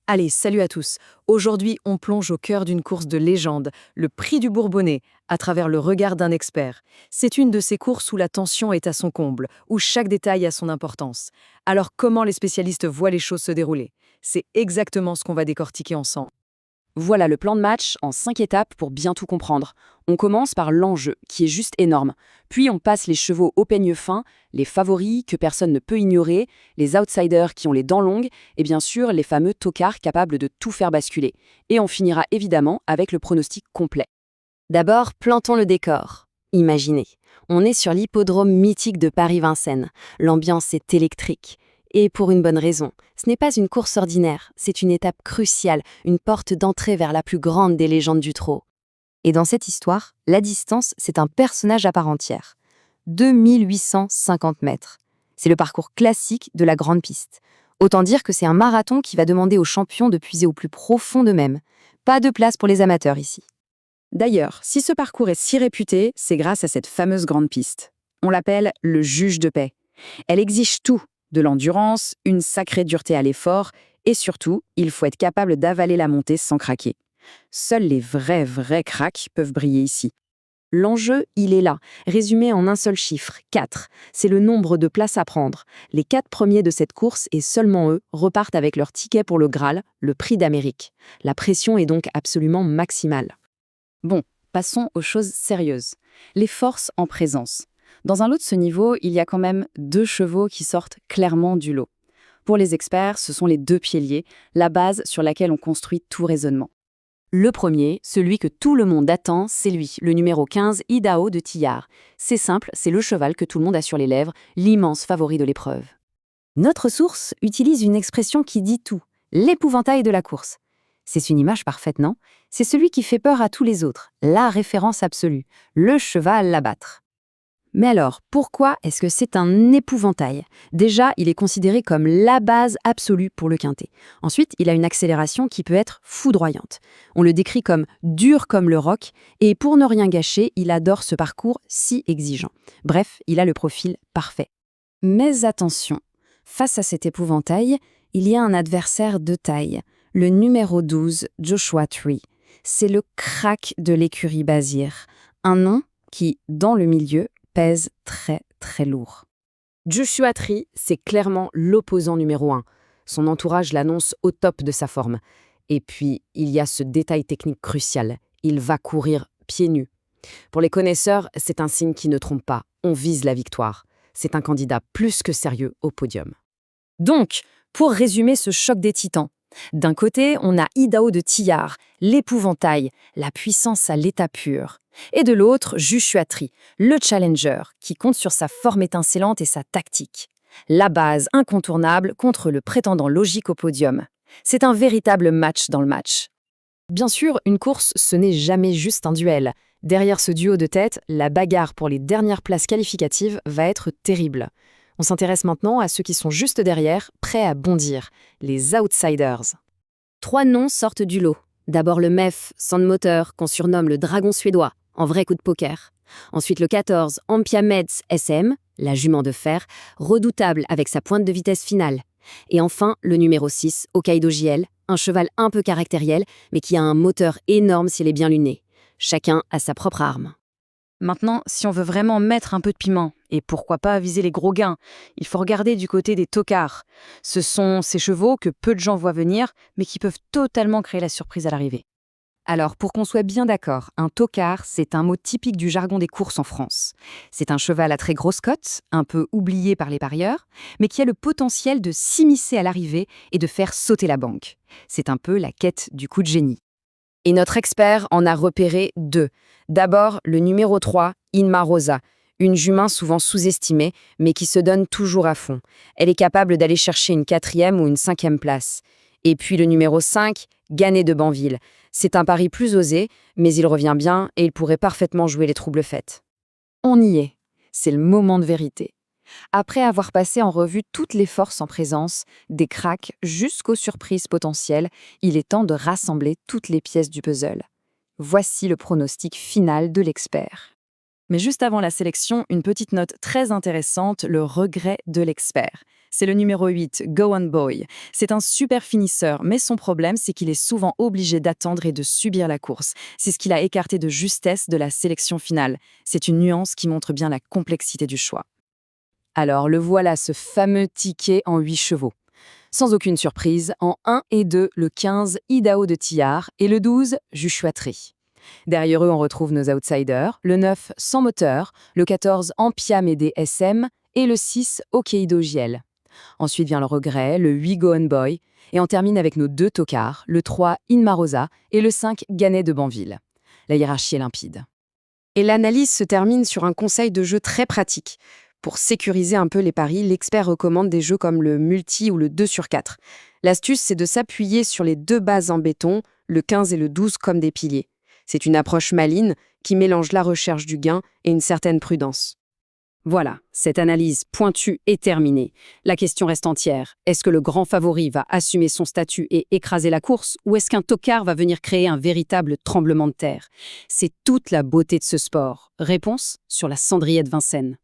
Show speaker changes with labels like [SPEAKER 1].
[SPEAKER 1] Allez, salut à tous. Aujourd'hui, on plonge au cœur d'une course de légende, le Prix du Bourbonnais, à travers le regard d'un expert. C'est une de ces courses où la tension est à son comble, où chaque détail a son importance. Alors comment les spécialistes voient les choses se dérouler? C'est exactement ce qu'on va décortiquer ensemble.
[SPEAKER 2] Voilà le plan de match en 5 étapes pour bien tout comprendre. On commence par l'enjeu, qui est juste énorme. Puis on passe les chevaux au peigne fin, les favoris que personne ne peut ignorer, les outsiders qui ont les dents longues, et bien sûr les fameux tocards capables de tout faire basculer. Et on finira évidemment avec le pronostic complet.
[SPEAKER 3] D'abord, plantons le décor. Imaginez, on est sur l'hippodrome mythique de Paris-Vincennes. L'ambiance est électrique. Et pour une bonne raison, ce n'est pas une course ordinaire, c'est une étape cruciale, une porte d'entrée vers la plus grande des légendes du trot. Et dans cette histoire, la distance, c'est un personnage à part entière. 2850 mètres. C'est le parcours classique de la grande piste. Autant dire que c'est un marathon qui va demander aux champions de puiser au plus profond d'eux-mêmes. Pas de place pour les amateurs ici.
[SPEAKER 2] D'ailleurs, si ce parcours est si réputé, c'est grâce à cette fameuse grande piste. On l'appelle le juge de paix. Elle exige tout, de l'endurance, une sacrée dureté à l'effort, et surtout, il faut être capable d'avaler la montée sans craquer. Seuls les vrais cracks peuvent briller ici. L'enjeu, il est là, résumé en un seul chiffre, 4. C'est le nombre de places à prendre. Les 4 premiers de cette course, et seulement eux, repartent avec leur ticket pour le Graal, le prix d'Amérique. La pression est donc absolument maximale. Bon, passons aux choses sérieuses. Les forces en présence. Dans un lot de ce niveau, il y a quand même 2 chevaux qui sortent clairement du lot. Pour les experts, ce sont les 2 piliers, la base sur laquelle on construit tout raisonnement. Le premier, celui que tout le monde attend, c'est lui, le numéro 15, Idaho de Tillard. C'est simple, c'est le cheval que tout le monde a sur les lèvres, l'immense favori de l'épreuve.
[SPEAKER 3] Notre source utilise une expression qui dit tout, l'épouvantail de la course. C'est une image parfaite, non? C'est celui qui fait peur à tous les autres, la référence absolue, le cheval à battre. Mais alors, pourquoi est-ce que c'est un épouvantail? Déjà, il est considéré comme la base absolue pour le quintet. Ensuite, il a une accélération qui peut être foudroyante. On le décrit comme dur comme le roc, et pour ne rien gâcher, il adore ce parcours si exigeant. Bref, il a le profil parfait. Mais attention, face à cet épouvantail, il y a un adversaire de taille, le numéro 12, Joshua Tree. C'est le crack de l'écurie Bazir, un nom qui, dans le milieu, pèse très lourd.
[SPEAKER 2] Joshua Tree, c'est clairement l'opposant numéro 1. Son entourage l'annonce au top de sa forme. Et puis, il y a ce détail technique crucial. Il va courir pieds nus. Pour les connaisseurs, c'est un signe qui ne trompe pas. On vise la victoire. C'est un candidat plus que sérieux au podium.
[SPEAKER 1] Donc, pour résumer ce choc des titans, d'un côté, on a Idaho de Tillard, l'épouvantail, la puissance à l'état pur. Et de l'autre, Joshua Tree, le challenger, qui compte sur sa forme étincelante et sa tactique. La base incontournable contre le prétendant logique au podium. C'est un véritable match dans le match. Bien sûr, une course, ce n'est jamais juste un duel. Derrière ce duo de tête, la bagarre pour les dernières places qualificatives va être terrible. On s'intéresse maintenant à ceux qui sont juste derrière, prêts à bondir, les outsiders.
[SPEAKER 3] 3 noms sortent du lot. D'abord le MEF, Sandmotor, qu'on surnomme le dragon suédois, en vrai coup de poker. Ensuite le 14, Ampia Meds SM, la jument de fer, redoutable avec sa pointe de vitesse finale. Et enfin le numéro 6, Hokkaido JL, un cheval un peu caractériel, mais qui a un moteur énorme s'il est bien luné. Chacun a sa propre arme.
[SPEAKER 1] Maintenant, si on veut vraiment mettre un peu de piment, et pourquoi pas viser les gros gains, il faut regarder du côté des tocards. Ce sont ces chevaux que peu de gens voient venir, mais qui peuvent totalement créer la surprise à l'arrivée. Alors, pour qu'on soit bien d'accord, un tocard, c'est un mot typique du jargon des courses en France. C'est un cheval à très grosse cote, un peu oublié par les parieurs, mais qui a le potentiel de s'immiscer à l'arrivée et de faire sauter la banque. C'est un peu la quête du coup de génie. Et notre expert en a repéré 2. D'abord, le numéro 3, Inma Rosa, une jument souvent sous-estimée, mais qui se donne toujours à fond. Elle est capable d'aller chercher une 4e ou une 5e place. Et puis le numéro 5, Gannet de Banville. C'est un pari plus osé, mais il revient bien et il pourrait parfaitement jouer les troubles fêtes. On y est. C'est le moment de vérité. Après avoir passé en revue toutes les forces en présence, des cracks jusqu'aux surprises potentielles, il est temps de rassembler toutes les pièces du puzzle. Voici le pronostic final de l'expert. Mais juste avant la sélection, une petite note très intéressante, le regret de l'expert.
[SPEAKER 2] C'est le numéro 8, Go On Boy. C'est un super finisseur, mais son problème, c'est qu'il est souvent obligé d'attendre et de subir la course. C'est ce qui l'a écarté de justesse de la sélection finale. C'est une nuance qui montre bien la complexité du choix. Alors, le voilà, ce fameux ticket en 8 chevaux. Sans aucune surprise, en 1 et 2, le 15, Idaho de Tillard, et le 12, Joshua Tree. Derrière eux, on retrouve nos outsiders, le 9 sans moteur, le 14 Ampiam et des SM, et le 6 Hokkaido JL. Ensuite vient le regret, le 8 Go On Boy, et on termine avec nos 2 tocards, le 3 Inmarosa et le 5 Gannet de Banville. La hiérarchie est limpide.
[SPEAKER 4] Et l'analyse se termine sur un conseil de jeu très pratique. Pour sécuriser un peu les paris, l'expert recommande des jeux comme le multi ou le 2/4. L'astuce, c'est de s'appuyer sur les 2 bases en béton, le 15 et le 12 comme des piliers. C'est une approche maligne qui mélange la recherche du gain et une certaine prudence.
[SPEAKER 3] Voilà, cette analyse pointue est terminée. La question reste entière. Est-ce que le grand favori va assumer son statut et écraser la course, ou est-ce qu'un tocard va venir créer un véritable tremblement de terre? C'est toute la beauté de ce sport. Réponse sur la cendrière de Vincennes.